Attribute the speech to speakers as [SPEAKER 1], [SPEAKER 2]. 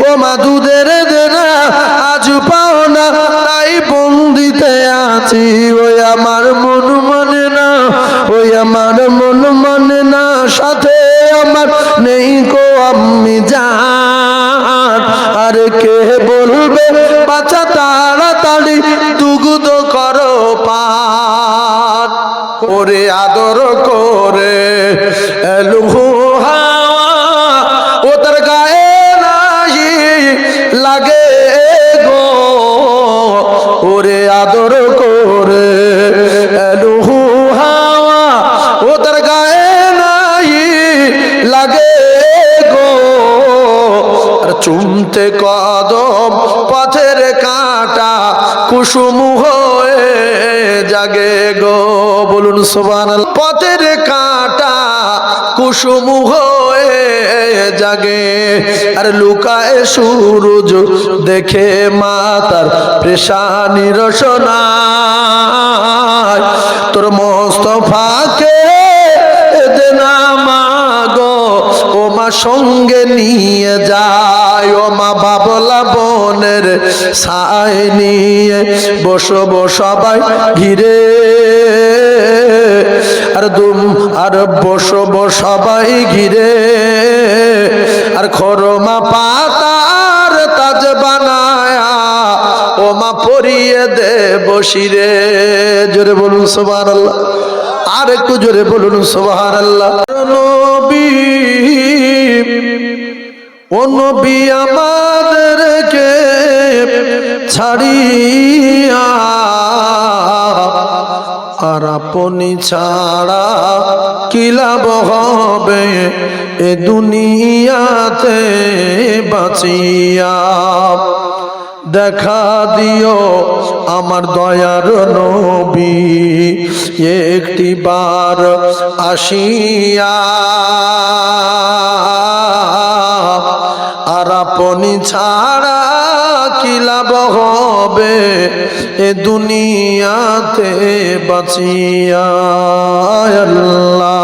[SPEAKER 1] ও মা দুধের দেনা আজ পাও না তাই বন্দিতে আছি। ওই আমার মন মানে না, ওই আমার মন মানে না, সাথে আমার নেই গো আম্মি জান। আর কে বলবে বাচ্চা তাড়াতাড়ি দুগ্ধ করো পান। ওরে আদর করে এলুহু হাওয়া, ও তার গায়ে নাহি লাগে গো। ওরে আদর করে এলুহু হাওয়া, ও তার গায়ে নাহি লাগে গো। আর চুমতে কদম পথের কাঁটা কুসুম হয়ে জাগে গো। বলুন সুবহানাল্লাহ। পথের কাঁটা কুসুম হয়ে জাগে। আর লুকায় সূরজ দেখে মাতার পেশানি রসনায়। তোর মোস্তফাকে দেনা মাগো, ও মা সঙ্গে নিয়ে যায়। ও মা বাবলা বনের ছায় নিয়ে বসবো সবাই ঘিরে। আর বসবো সবাই ঘিরে। আর খরমা পাতার তাজ বানায়া ও মা পরিয়ে দে বসিরে। জোরে বলুন সুবহানাল্লাহ। আর একটু জোরে বলুন সুবহানাল্লাহ। নবী, ও নবী আমাদেরকে ছাড়িয়া আর আপনি ছাড়া কি লাভ হবে এ দুনিয়াতে বাঁচিয়া। দেখা দিও আমার দয়ার নবী একটি বার আসিয়া। আর আপনি ছাড়া কি লাভ হবে এ দুনিয়াতে বাঁচিয়া। আল্লাহ